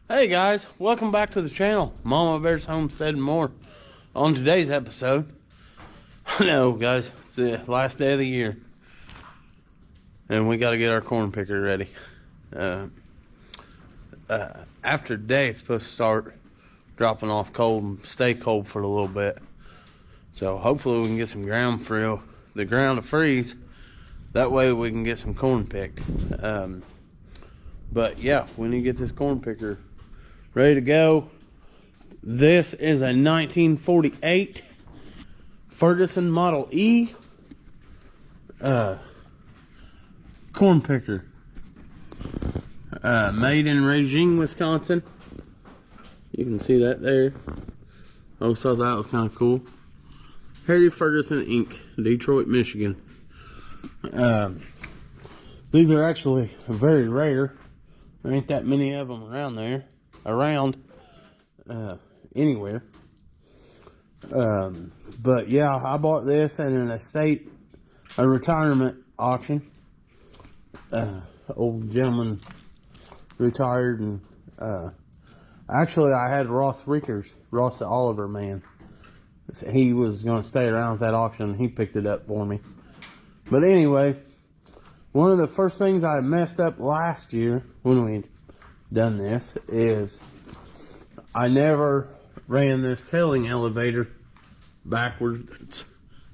Hey guys, welcome back to the channel, Mama Bear's Homestead and More. On today's episode, I know guys, it's the last day of the year, and we got to get our corn picker ready. After today, it's supposed to start dropping off cold and stay cold for a little bit. So hopefully we can get some the ground to freeze. That way we can get some corn picked. But yeah, we need to get this corn picker ready to go. This is a 1948 Ferguson Model E corn picker. Made in Raging, Wisconsin. You can see that there. I always thought that was kind of cool. Harry Ferguson Inc., Detroit, Michigan. These are actually very rare. There ain't that many of them around anywhere. But yeah, I bought this at a retirement auction. Old gentleman retired, and actually I had Ross the Oliver man. He was going to stay around at that auction, and he picked it up for me. But anyway, one of the first things I messed up last year when we'd done this is I never ran this tailing elevator backwards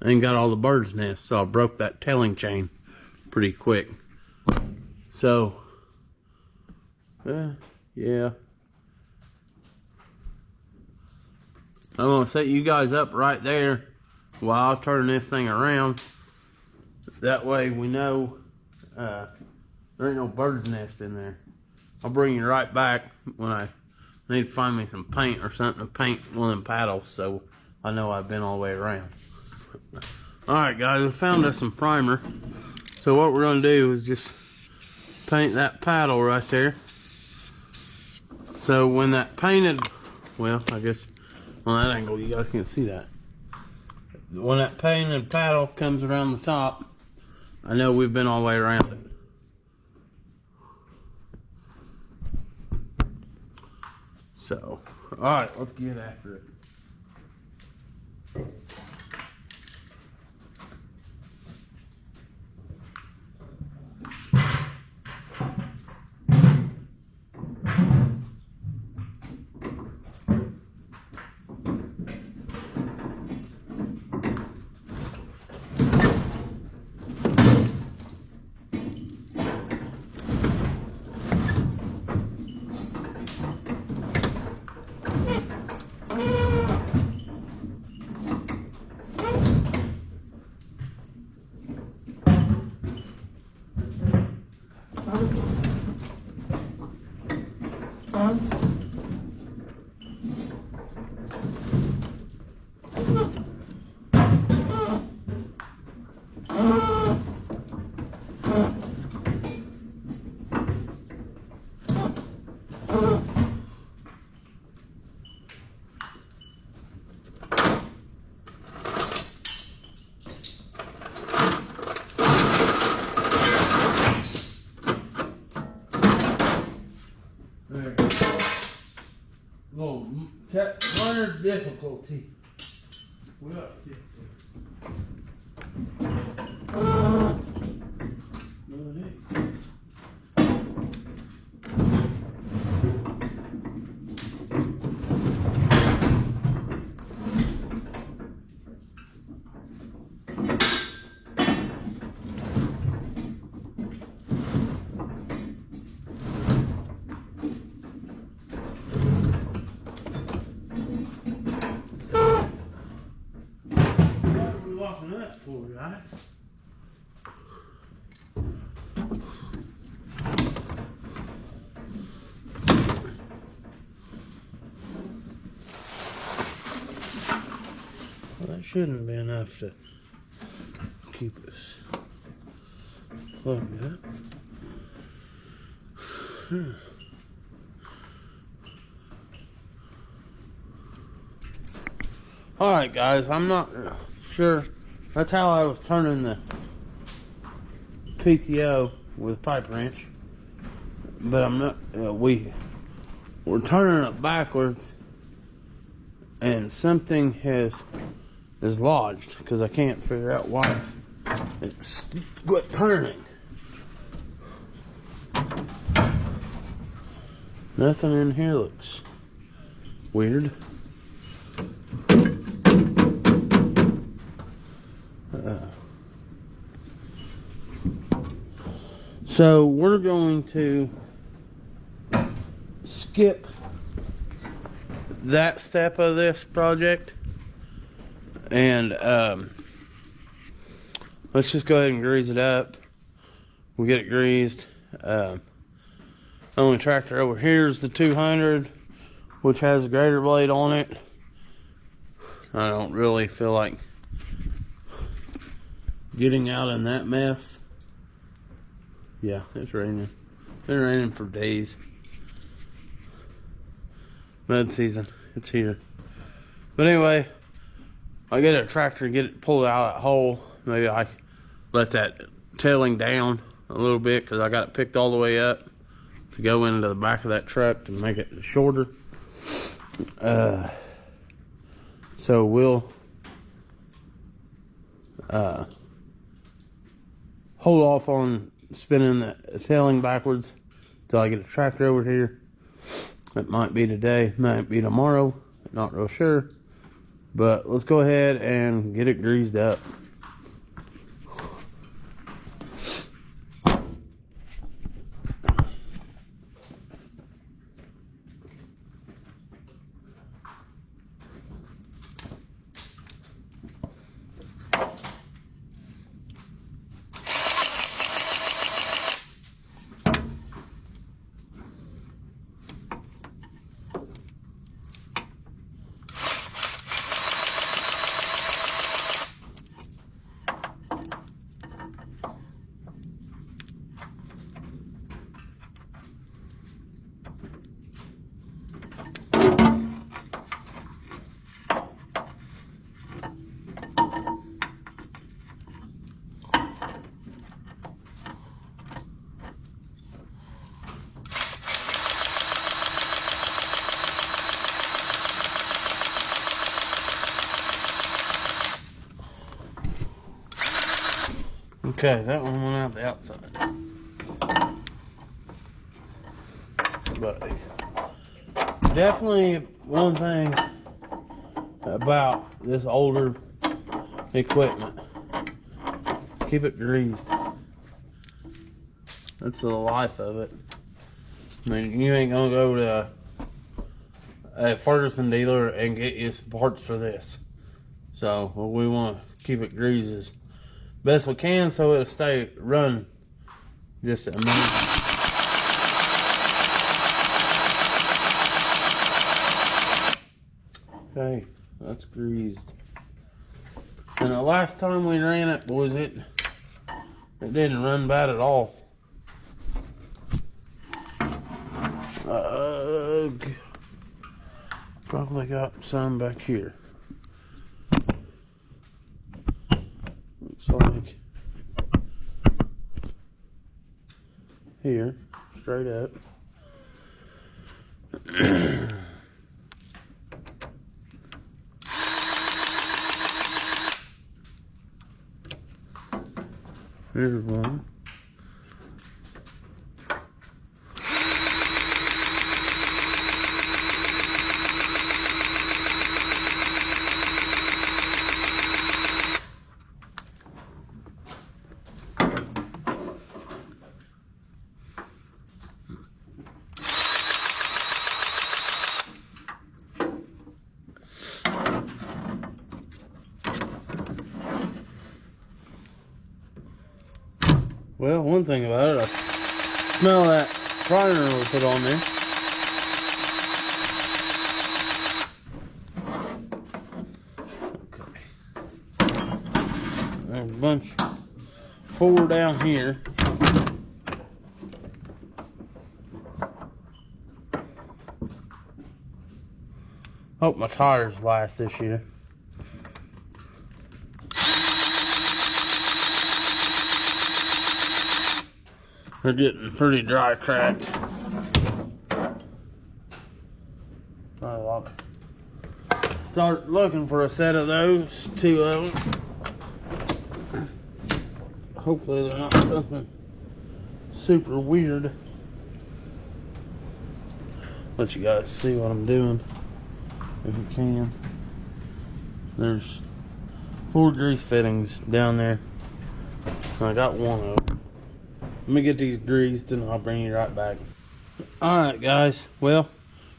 and got all the birds' nests, so I broke that tailing chain pretty quick. So, yeah. I'm going to set you guys up right there while I turn this thing around. That way we know there ain't no bird's nest in there. I'll bring you right back when I need to find me some paint or something to paint one of them paddles, so I know I've been all the way around. Alright guys, we found us some primer. So what we're going to do is just paint that paddle right there. So when that painted, well, I guess on that angle you guys can't see that. When that painted paddle comes around the top, I know we've been all the way around it. So, alright, let's get after it. Minor difficulty. We got to fix it. That for guys. Well, that shouldn't be enough to keep us plugged up. Alright guys, I'm not sure. That's how I was turning the PTO with a pipe wrench. But I'm not, we're turning it backwards, and something is lodged because I can't figure out why it's quit turning. Nothing in here looks weird. So we're going to skip that step of this project, and let's just go ahead and grease it up. We'll get it greased. Only tractor over here is the 200, which has a grater blade on it. I don't really feel like getting out in that mess. Yeah, it's raining. It's been raining for days. Mud season, it's here. But anyway, I get a tractor and get it pulled out of that hole. Maybe I let that tailing down a little bit because I got it picked all the way up to go into the back of that truck to make it shorter. So we'll hold off on spinning the tailing backwards until I get a tractor over here. It might be today, might be tomorrow, not real sure. But let's go ahead and get it greased up. Okay, that one went out the outside. But definitely one thing about this older equipment, keep it greased. That's the life of it. I mean, you ain't gonna go to a Ferguson dealer and get you some parts for this. So we want to keep it greased as best we can so it'll stay run just a minute. Okay, that's greased. And the last time we ran it, boys, it didn't run bad at all. Probably got some back here. Looks like here, straight up. Here's one. Well, one thing about it, I smell that primer we put on there. Okay. There's a bunch, 4 down here. Hope my tires last this year. They're getting pretty dry cracked. I'll start looking for a set of those, 2 of them. Hopefully they're not something super weird. Let you guys see what I'm doing, if you can. There's 4 grease fittings down there. I got 1 of them. Let me get these greased and I'll bring you right back. Alright guys, well,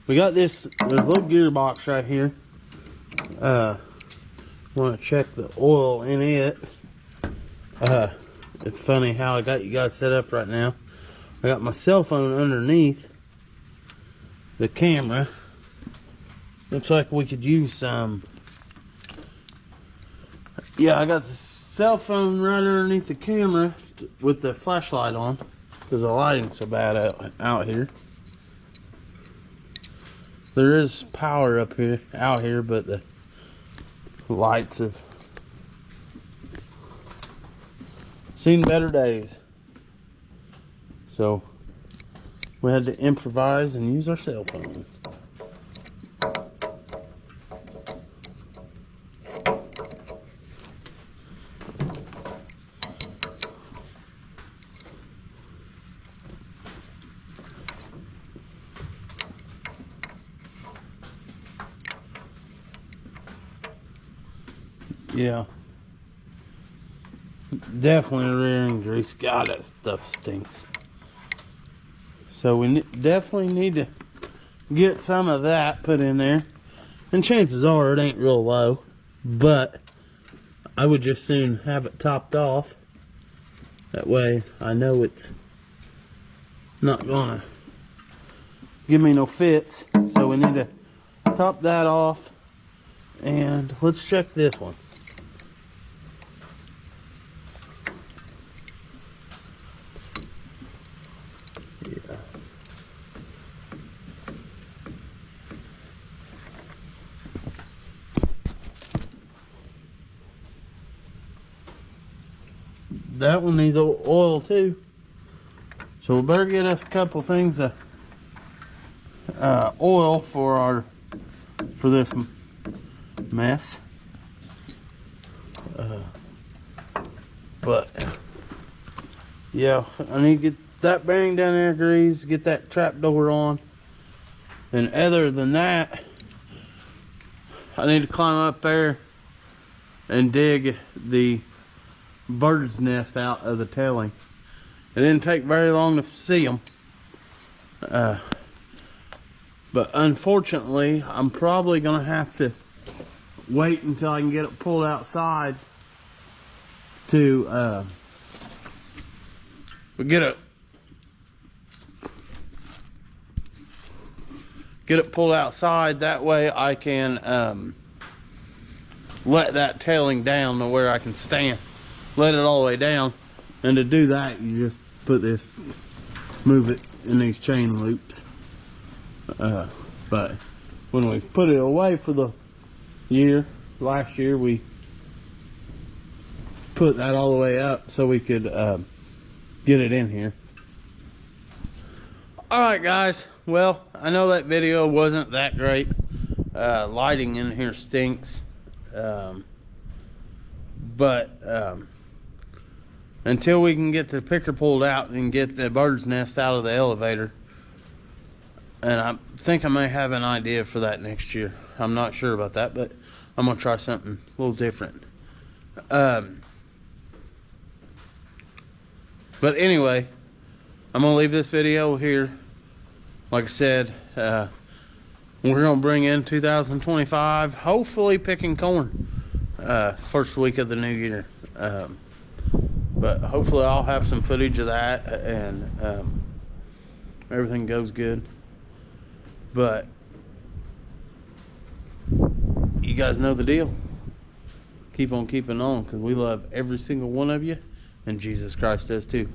we got this little gearbox right here. Want to check the oil in it. It's funny how I got you guys set up right now. I got my cell phone underneath the camera. Looks like we could use some. Yeah, I got the cell phone right underneath the camera with the flashlight on because the lighting's so bad out here. There is power out here, but the lights have seen better days. So we had to improvise and use our cell phone. Yeah, definitely rear end grease. God, that stuff stinks. So we definitely need to get some of that put in there. And chances are it ain't real low, but I would just soon have it topped off. That way I know it's not gonna give me no fits. So we need to top that off. And let's check this one. Yeah. That one needs oil too. So we better get us a couple things of oil for this mess. But yeah, I need to get that bearing down there greased, get that trap door on. And other than that, I need to climb up there and dig the bird's nest out of the tailing. It didn't take very long to see them. But unfortunately, I'm probably gonna have to wait until I can get it pulled outside to get it pulled outside. That way I can let that tailing down to where I can stand, let it all the way down. And to do that, you just put this, move it in these chain loops. But when we put it away for the last year, we put that all the way up so we could get it in here. Alright guys, well, I know that video wasn't that great. Lighting in here stinks. But until we can get the picker pulled out and get the bird's nest out of the elevator, and I think I may have an idea for that next year. I'm not sure about that, but I'm gonna try something a little different. But anyway, I'm gonna leave this video here. Like I said, we're gonna bring in 2025, hopefully picking corn first week of the new year. But hopefully I'll have some footage of that and everything goes good. But you guys know the deal. Keep on keeping on, because we love every single one of you, and Jesus Christ does too.